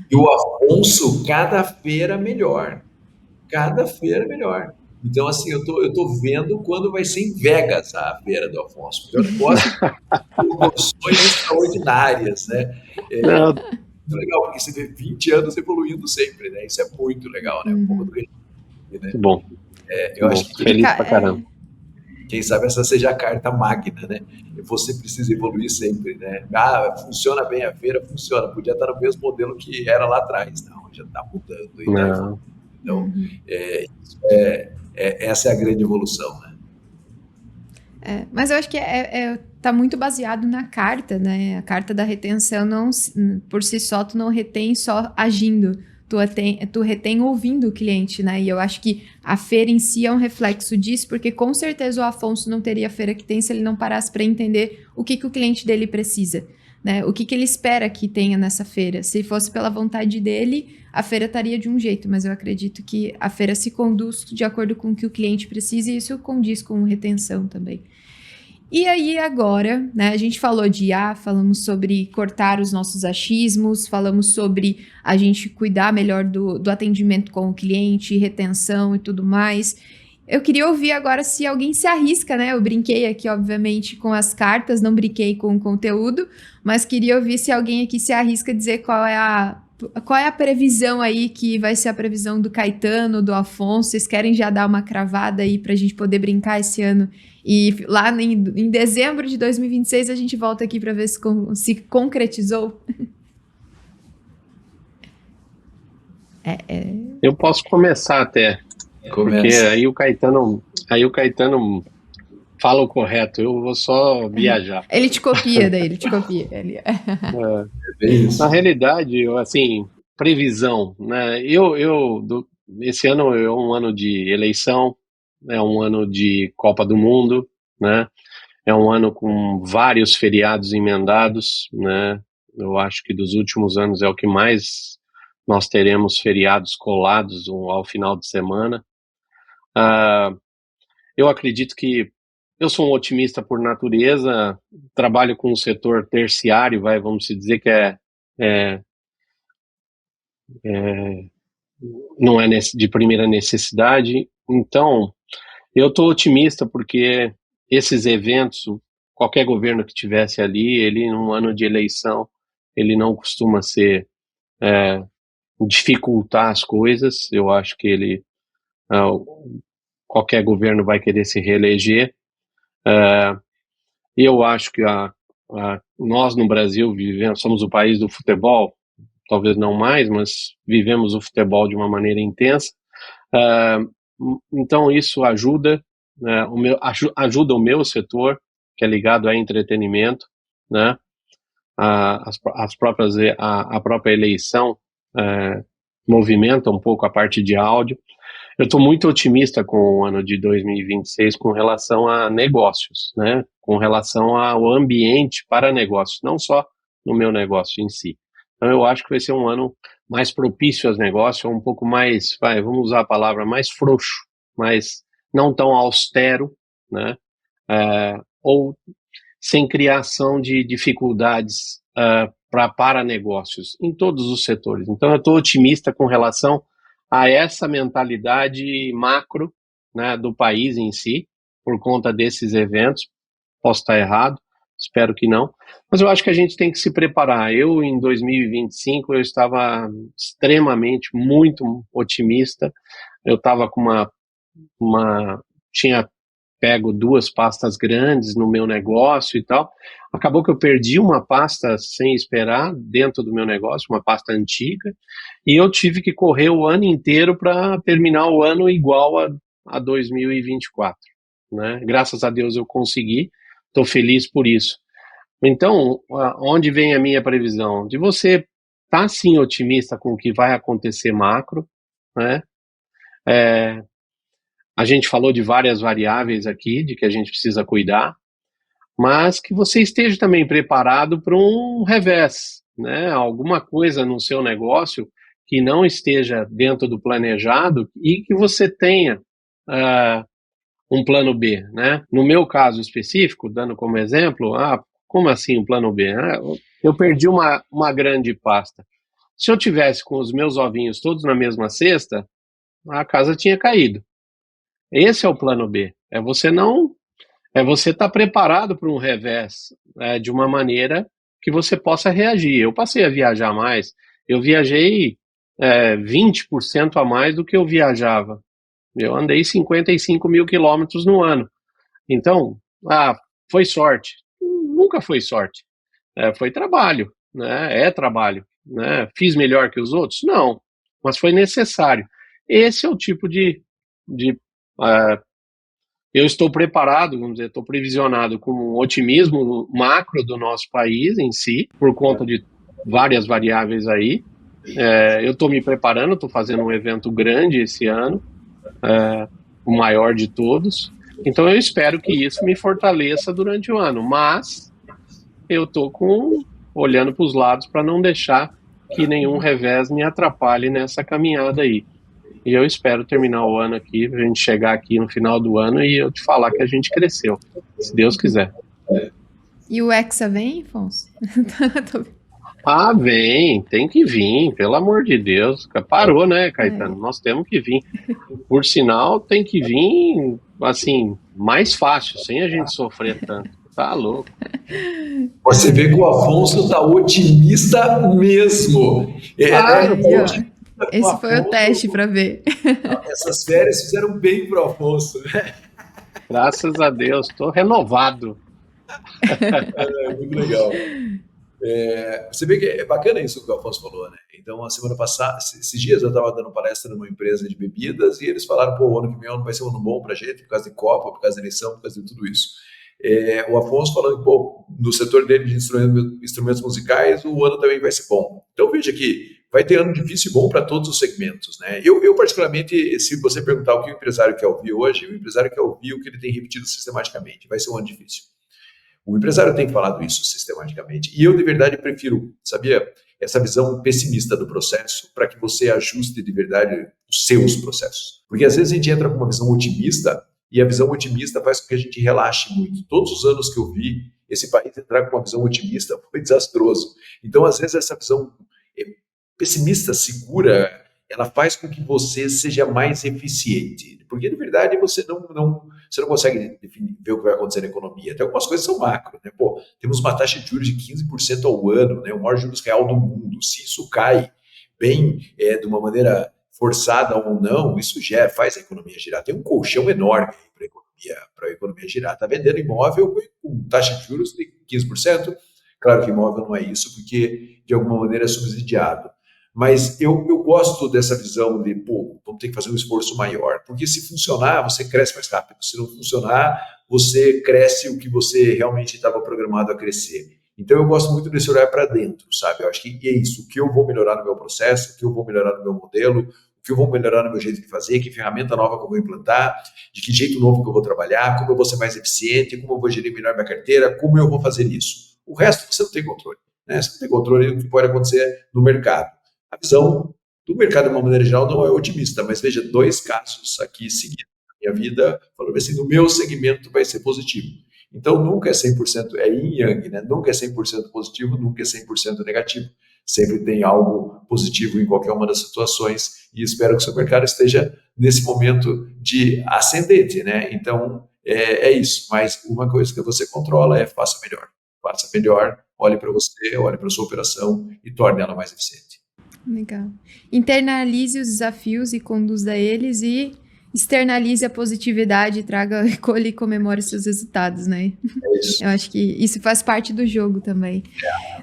E o Afonso, cada feira melhor. Cada feira melhor. Então, assim, eu tô vendo quando vai ser em Vegas a feira do Afonso. Porque eu gosto de promoções extraordinárias, né? Muito legal, porque você vê 20 anos evoluindo sempre, né? Isso é muito legal, né? Um pouco do que a gente vê, né? Muito bom. Eu acho que feliz pra caramba. Quem sabe essa seja a carta magna, né? Você precisa evoluir sempre, né? Funciona bem a feira, funciona. Podia estar no mesmo modelo que era lá atrás. Não, já está mudando. Então, essa é a grande evolução, né? Mas eu acho que tá muito baseado na carta, né? A carta da retenção, não, por si só, tu não retém só agindo. Tu retém ouvindo o cliente, né? E eu acho que a feira em si é um reflexo disso, porque com certeza o Afonso não teria a feira que tem se ele não parasse para entender o que o cliente dele precisa, né? O que ele espera que tenha nessa feira. Se fosse pela vontade dele, a feira estaria de um jeito, mas eu acredito que a feira se conduz de acordo com o que o cliente precisa e isso condiz com retenção também. E aí agora, né, a gente falou de IA, falamos sobre cortar os nossos achismos, falamos sobre a gente cuidar melhor do atendimento com o cliente, retenção e tudo mais. Eu queria ouvir agora se alguém se arrisca, né? Eu brinquei aqui, obviamente, com as cartas, não brinquei com o conteúdo, mas queria ouvir se alguém aqui se arrisca a dizer qual é a previsão aí, que vai ser a previsão do Caetano, do Afonso. Vocês querem já dar uma cravada aí pra gente poder brincar esse ano? E lá em dezembro de 2026 a gente volta aqui para ver se concretizou. Eu posso começar até. Porque aí o Caetano fala o correto, eu vou só viajar. Ele te copia daí, ele te copia. Na realidade, assim, previsão, né? Esse ano é um ano de eleição, é um ano de Copa do Mundo, né? É um ano com vários feriados emendados, né? Eu acho que dos últimos anos é o que mais nós teremos feriados colados ao final de semana. Eu acredito que eu sou um otimista por natureza, trabalho com o setor terciário, vamos dizer que não é de primeira necessidade. Então, eu estou otimista porque esses eventos, qualquer governo que tivesse ali, ele num ano de eleição, ele não costuma dificultar as coisas. Eu acho que qualquer governo vai querer se reeleger. Eu acho que nós no Brasil somos o país do futebol, talvez não mais, mas vivemos o futebol de uma maneira intensa. Então isso ajuda, né, ajuda o meu setor, que é ligado a entretenimento, né? A própria eleição movimenta um pouco a parte de áudio. Eu estou muito otimista com o ano de 2026 com relação a negócios, né? Com relação ao ambiente para negócios, não só no meu negócio em si. Então eu acho que vai ser um ano mais propício aos negócios, um pouco mais, vamos usar a palavra, mais frouxo, mas não tão austero, né? Ou sem criação de dificuldades para negócios em todos os setores. Então eu estou otimista com relação a essa mentalidade macro, né, do país em si, por conta desses eventos. Posso estar errado, espero que não. Mas eu acho que a gente tem que se preparar. Eu, em 2025, eu estava extremamente, muito otimista. Eu estava com tinha pego 2 pastas grandes no meu negócio e tal. Acabou que eu perdi uma pasta sem esperar dentro do meu negócio, uma pasta antiga, e eu tive que correr o ano inteiro para terminar o ano igual a 2024, né? Graças a Deus eu consegui, estou feliz por isso. Então, onde vem a minha previsão? De você estar sim otimista com o que vai acontecer macro, né? A gente falou de várias variáveis aqui, de que a gente precisa cuidar, mas que você esteja também preparado para um revés, né? Alguma coisa no seu negócio que não esteja dentro do planejado e que você tenha um plano B, né? No meu caso específico, dando como exemplo, como assim um plano B? Eu perdi uma grande pasta. Se eu tivesse com os meus ovinhos todos na mesma cesta, a casa tinha caído. Esse é o plano B. É você estar preparado para um revés, de uma maneira que você possa reagir. Eu passei a viajar mais. Eu viajei 20% a mais do que eu viajava. Eu andei 55 mil quilômetros no ano. Então, foi sorte. Nunca foi sorte. Foi trabalho, né? É trabalho, né? Fiz melhor que os outros? Não, mas foi necessário. Esse é o tipo eu estou preparado, vamos dizer, estou previsionado com um otimismo macro do nosso país em si, por conta de várias variáveis aí. Eu estou me preparando, estou fazendo um evento grande esse ano, o maior de todos. Então eu espero que isso me fortaleça durante o ano, mas eu estou olhando para os lados para não deixar que nenhum revés me atrapalhe nessa caminhada aí. E eu espero terminar o ano aqui, a gente chegar aqui no final do ano e eu te falar que a gente cresceu, se Deus quiser. E o Hexa vem, Afonso? Vem, tem que vir, pelo amor de Deus. Parou, né, Caetano? Nós temos que vir. Por sinal, tem que vir, assim, mais fácil, sem a gente sofrer tanto. Tá louco. Você vê que o Afonso tá otimista mesmo. Esse foi o teste para ver. Essas férias fizeram bem pro Afonso. Graças a Deus, estou renovado. Muito legal. Você vê que é bacana isso que o Afonso falou, né? Então, a semana passada, esses dias eu estava dando palestra numa empresa de bebidas e eles falaram, o ano que vem não vai ser um ano bom pra gente, por causa de Copa, por causa da eleição, por causa de tudo isso. O Afonso falando que, no setor dele de instrumentos musicais, o ano também vai ser bom. Então, veja que vai ter ano difícil e bom para todos os segmentos, né? Eu, particularmente, se você perguntar o que o empresário quer ouvir hoje, o empresário quer ouvir o que ele tem repetido sistematicamente. Vai ser um ano difícil. O empresário tem falado isso sistematicamente. E eu, de verdade, prefiro, sabia, essa visão pessimista do processo para que você ajuste de verdade os seus processos. Porque às vezes a gente entra com uma visão otimista e a visão otimista faz com que a gente relaxe muito. Todos os anos que eu vi esse país entrar com uma visão otimista foi desastroso. Então, às vezes, essa visão pessimista, segura, ela faz com que você seja mais eficiente. Porque, de verdade, você não consegue ver o que vai acontecer na economia. Até algumas coisas são macro, né? Temos uma taxa de juros de 15% ao ano, né? O maior juros real do mundo. Se isso cai bem, de uma maneira forçada ou não, isso faz a economia girar. Tem um colchão enorme para a economia girar. Está vendendo imóvel com taxa de juros de 15%. Claro que imóvel não é isso, porque, de alguma maneira, é subsidiado. Mas eu gosto dessa visão de, vamos ter que fazer um esforço maior. Porque se funcionar, você cresce mais rápido. Se não funcionar, você cresce o que você realmente estava programado a crescer. Então, eu gosto muito desse olhar para dentro, sabe? Eu acho que é isso. O que eu vou melhorar no meu processo, o que eu vou melhorar no meu modelo, o que eu vou melhorar no meu jeito de fazer, que ferramenta nova que eu vou implantar, de que jeito novo que eu vou trabalhar, como eu vou ser mais eficiente, como eu vou gerir melhor minha carteira, como eu vou fazer isso. O resto você não tem controle, né? Você não tem controle do que pode acontecer no mercado. A visão do mercado, de uma maneira geral, não é otimista, mas veja, 2 casos aqui seguidos na minha vida, falando assim, no meu segmento vai ser positivo. Então, nunca é 100%, é yin e yang, né? Nunca é 100% positivo, nunca é 100% negativo. Sempre tem algo positivo em qualquer uma das situações e espero que o seu mercado esteja nesse momento de ascendente, né? Então, é isso. Mas uma coisa que você controla é faça melhor. Faça melhor, olhe para você, olhe para a sua operação e torne ela mais eficiente. Legal. Internalize os desafios e conduza eles e externalize a positividade, colhe e comemore seus resultados, né? É isso. Eu acho que isso faz parte do jogo também.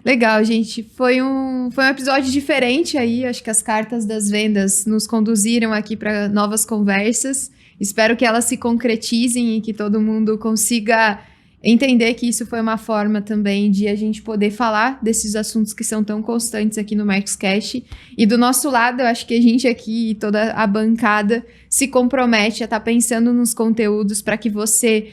Legal, gente. Foi um episódio diferente aí. Acho que as cartas das vendas nos conduziram aqui para novas conversas. Espero que elas se concretizem e que todo mundo consiga entender que isso foi uma forma também de a gente poder falar desses assuntos que são tão constantes aqui no Mercoscast. E do nosso lado, eu acho que a gente aqui e toda a bancada se compromete a estar pensando nos conteúdos para que você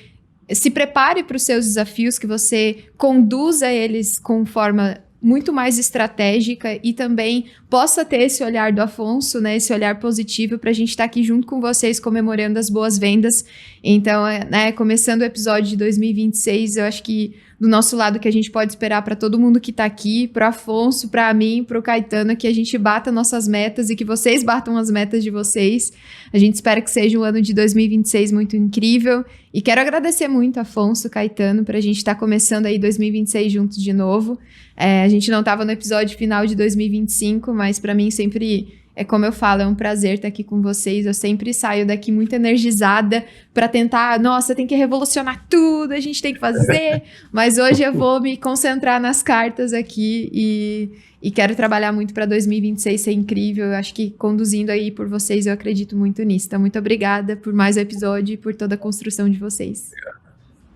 se prepare para os seus desafios, que você conduza eles com forma muito mais estratégica e também possa ter esse olhar do Afonso, né, esse olhar positivo para a gente estar aqui junto com vocês comemorando as boas vendas. Então, né, começando o episódio de 2026, eu acho que do nosso lado que a gente pode esperar para todo mundo que está aqui, para o Afonso, para mim, para o Caetano, que a gente bata nossas metas e que vocês batam as metas de vocês. A gente espera que seja um ano de 2026 muito incrível e quero agradecer muito Afonso, Caetano, para a gente estar começando aí 2026 juntos de novo. A gente não estava no episódio final de 2025, mas para mim sempre, como eu falo, é um prazer estar aqui com vocês. Eu sempre saio daqui muito energizada para tentar, nossa, tem que revolucionar tudo, a gente tem que fazer, mas hoje eu vou me concentrar nas cartas aqui e quero trabalhar muito para 2026 ser incrível. Eu acho que conduzindo aí por vocês, eu acredito muito nisso. Então, muito obrigada por mais um episódio e por toda a construção de vocês.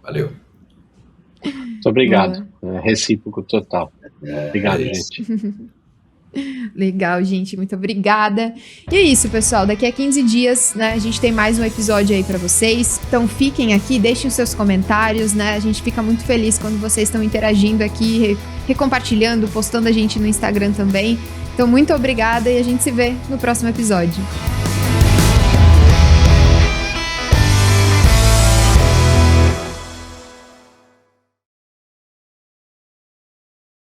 Valeu. Muito obrigado. Recíproco total. Obrigado, gente. Legal, gente. Muito obrigada. E é isso, pessoal. Daqui a 15 dias, né, a gente tem mais um episódio aí pra vocês. Então fiquem aqui, deixem os seus comentários, né? A gente fica muito feliz quando vocês estão interagindo aqui, recompartilhando, postando a gente no Instagram também. Então, muito obrigada e a gente se vê no próximo episódio.